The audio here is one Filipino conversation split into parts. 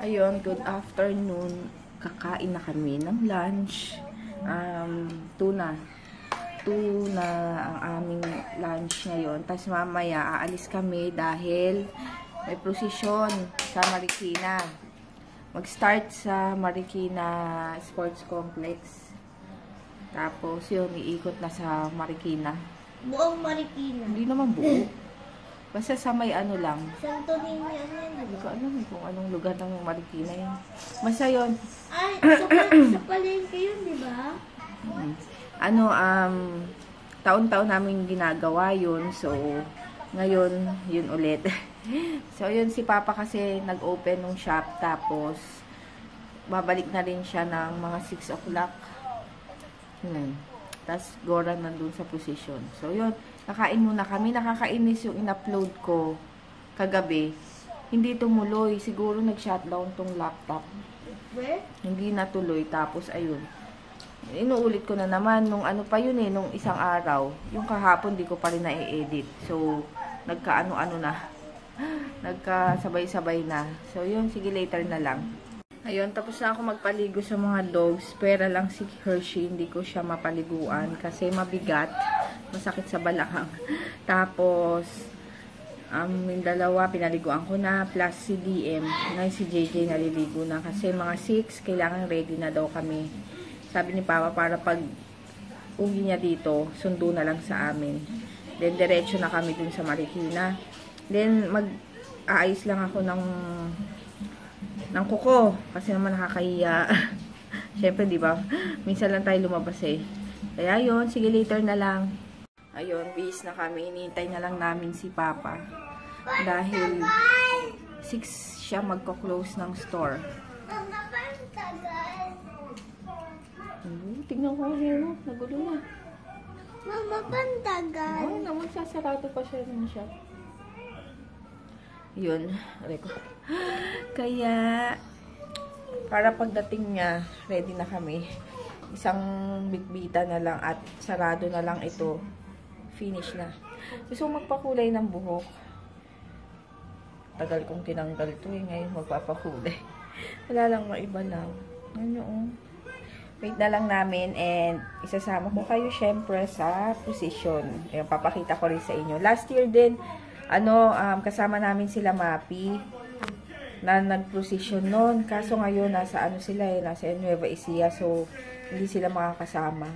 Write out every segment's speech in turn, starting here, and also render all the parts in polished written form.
Ayun, good afternoon. Kakain na kami ng lunch. Tuna. Tuna ang aming lunch ngayon. Tapos mamaya aalis kami dahil may prosesyon sa Marikina. Mag-start sa Marikina Sports Complex. Tapos yun, iikot na sa Marikina. Buong Marikina? Hindi naman buo. Basta sa may ano lang. Santo Niño, ano yun? Hindi ko alam kung anong lugar ng Marikina yun. Basta yun. Ay, sa palengke yun, di ba? Taon-taon namin ginagawa yun. So, ngayon, yun ulit. So, yun si Papa kasi nag-open ng shop. Tapos, babalik na rin siya ng mga 6 o'clock. Tapos, Gora nandun sa position. So, yun. Nakain muna kami. Nakakainis yung in-upload ko kagabi. Hindi tumuloy. Siguro nag-shutdown tong laptop. Hindi natuloy. Tapos, ayun. Inuulit ko na naman. Nung ano pa yun nung isang araw. Yung kahapon, di ko pa rin na-edit. So, nagka-ano-ano na. Nagka-sabay-sabay na. So, yun. Sige, later na lang. Ayun, tapos na ako magpaligo sa mga dogs. Pera lang si Hershey. Hindi ko siya mapaliguan kasi mabigat. Masakit sa balakang. Tapos, yung dalawa, pinaliguan ko na. Plus si DM. Ngayon si JJ naliligo na. Kasi mga 6, kailangan ready na daw kami. Sabi ni Papa, para pag uwi niya dito, sundo na lang sa amin. Then, diretso na kami dun sa Marikina. Then, mag-aayos lang ako ng kuko. Kasi naman nakakahiya. Siyempre, di ba? Minsan lang tayo lumabas eh. Kaya yun, sige later na lang. Ayun, bis na kami. Hinihintay na lang namin si Papa. Dahil 6 siya magko-close ng store. Tignan ko ang hair mo. Nagulo na. Mama, pantagal. Oo naman, sasarado pa siya ng shop. Yun. Reko. Kaya, para pagdating niya, ready na kami. Isang bitbita na lang at sarado na lang ito. Finish na. Gusto magpakulay ng buhok. Tagal kong tinanggal to eh. Ngayon magpapakulay. Wala lang, maiba lang. Ano wait na lang namin and isasama ko kayo syempre sa position. Ayun, papakita ko rin sa inyo. Last year din, kasama namin sila Mapi na nag-position noon. Kaso ngayon, nasa nasa Nueva Ecija. So, hindi sila makakasama.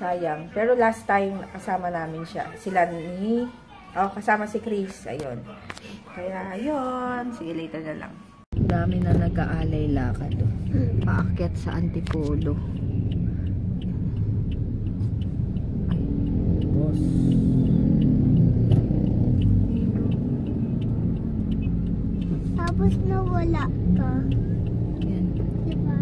Sayang. Pero last time, kasama namin siya. Kasama si Chris. Ayun. Kaya, ayun. Sige, later na lang. Dami na nag-aalay lakad. Paakyat sa Antipolo. Boss. Tapos nawala ka. Yan. Diba?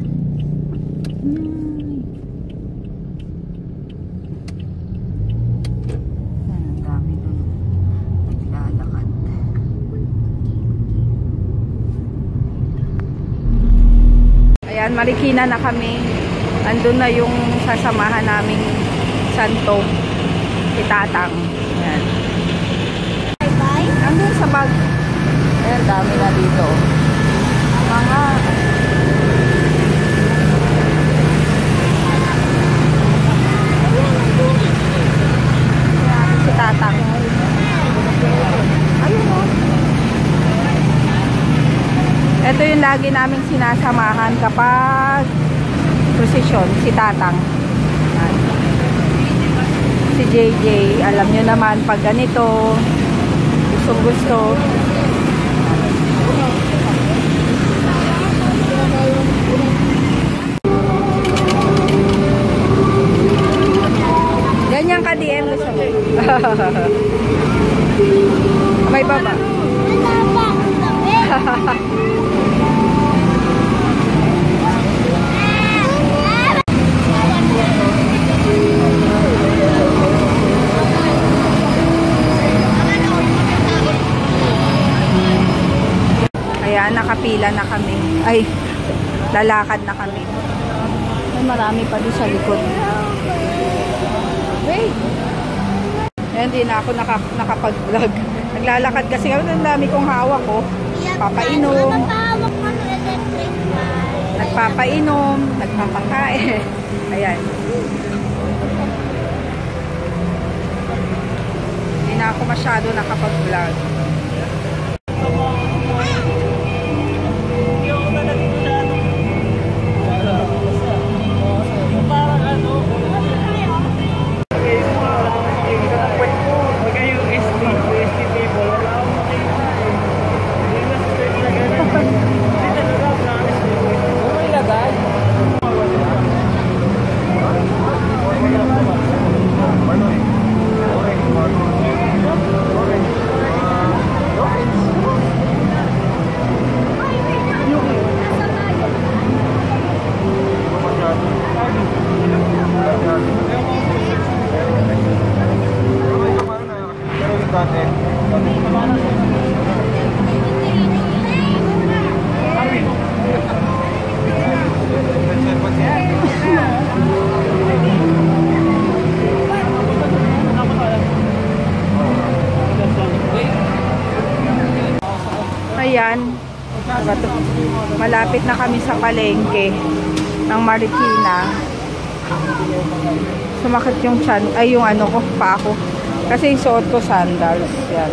Ang dami doon. Naglalakad. Ayan, Marikina na kami. Andun na yung sasamahan naming santo. Si Tatang. Ayan. Bye-bye. Andun sa bag. Ayan, dami na dito. Mga si Tatang. Ayun o. Ito yung lagi naming sinasamahan kapag prosesyon, si Tatang. Ayan. Si JJ, alam nyo naman pag ganito, gustong-gusto. Ganyan ka DM gusto mo. May baba. Kaya nakapila na kami. Ay, lalakad na kami. Ay, marami pa doon sa likod. Wait. Ayan, di na ako nakapag-vlog. Naglalakad kasi ako. Ang dami kong hawak ko. Papainom. Pahawak mo ng electric. nagpapainom, nagpapakain. Ayan. Hindi na ako masyado nakapag-vlog. Ayan, malapit na kami sa palengke ng Marikina. Sumakit yung chan, ay yung ano ko, pa ako. Kasi yung suot ko sandals. Yan.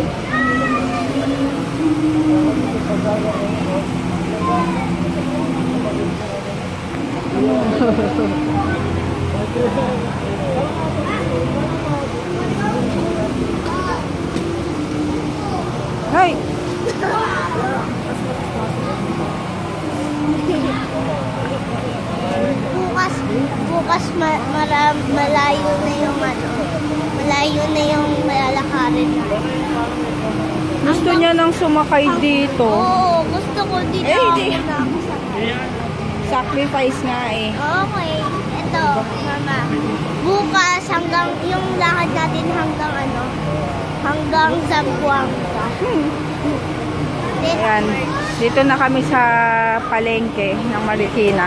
Hey! Bukas malayo na yung ano. Malayo na yung malalakarin na. Gusto niya nang sumakay dito. Oo, gusto ko dito. Di. Na ako sakay. Sacrifice nga eh. Okay, ito, mama. Bukas hanggang yung lakad natin hanggang ano? Hanggang Zamboanga. Ayan, dito na kami sa palengke ng Marikina.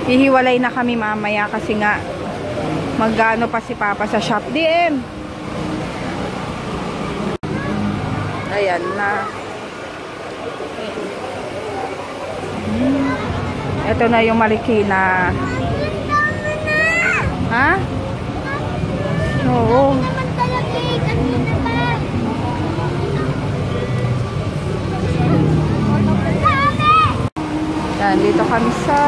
Hihiwalay na kami mamaya kasi nga magano pa si Papa sa shop. DM! Ayan na. Ito na yung Marikina. Ha? Oo. Yan, dito kami sa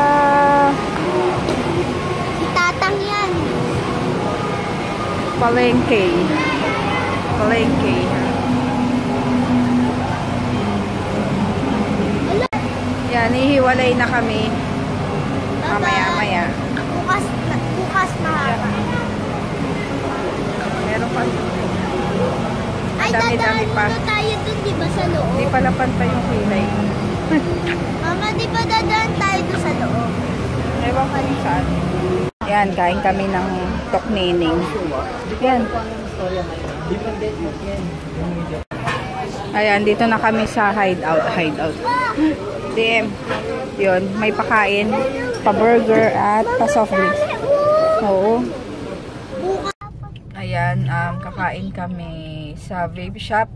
Tatang yan. palengke. Palengke. Yan, ihiwalay na kami. Mamaya-maya. Bukas mahaba. Meron pa. Ay, Dami-dami dadaan pa. muna tayo dun, di ba, sa loob? Hindi pala pantay yung kilay. Mama, di ba dadaan tayo dun sa loob? Ewan ko yung saan. Yan, kain kami ng toknining. Yan. Ayan, dito na kami sa hideout. DM. Yun, may pakain, pa-burger at pa-soft drinks. Oo. Ayan, kakain kami sa vape shop.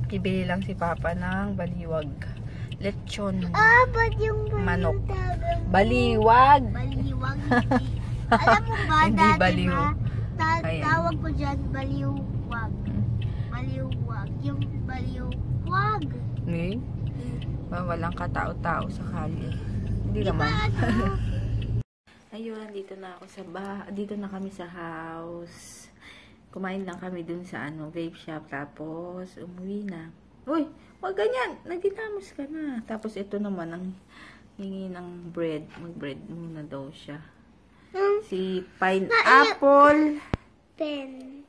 Ibili lang si Papa ng baliwag. Lechon. Ba't yung Manok. Baliwag. Baliwag. Alam mo ba, Hindi dati baliw. ba, Ayan. tawag ko dyan, baliwag. Baliwag. Yung baliwag. Ni? Walang katao-tao sa kalye. Hindi naman. Ayun, dito na ako sa dito na kami sa house. Kumain lang kami dun sa vape shop, tapos umuwi na. Uy, wag ganyan, nagtitamos ka na. Tapos ito naman ang hingi ng bread. Mag-bread muna daw siya. Si pineapple. Pen.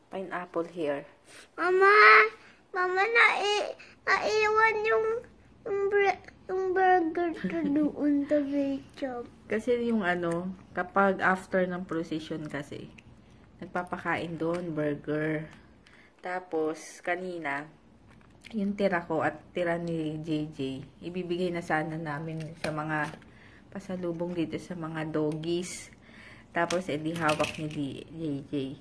Pineapple here. Mama, naiwan yung burger ko doon sa vape shop. Kasi yung kapag after ng procession kasi, nagpapakain doon, burger. Tapos, kanina, yung tira ko at tira ni JJ, ibibigay na sana namin sa mga pasalubong dito sa mga doggies. Tapos, edi hawak ni JJ.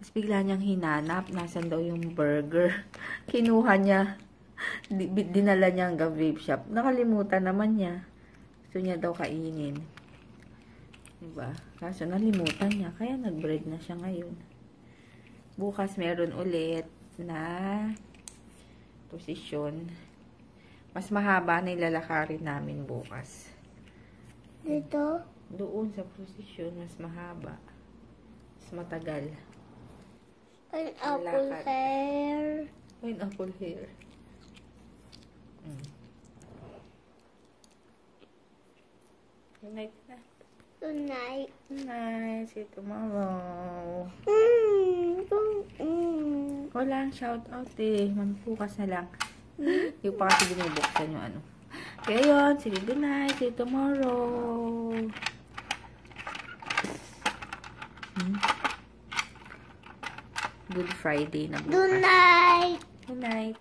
Tapos, bigla niyang hinanap, nasan daw yung burger. Kinuha niya. Dinala niya hanggang vape shop. Nakalimutan naman niya. Gusto niya daw kainin. Diba? Kaso nalimutan niya. Kaya nag-bread na siya ngayon. Bukas meron ulit na posisyon. Mas mahaba na ilalakarin namin bukas. Dito? Doon sa posisyon, mas mahaba. Mas matagal. Pineapple Lakad. hair. Pineapple hair. Good night na. Good night. Good night. See you tomorrow. Mm. Walang shout out eh. Bukas na lang. Yung pa kasi binubuksan yung ano. Kaya yun. See you good night. See you tomorrow. Good Friday na bukas. Good night. Good night.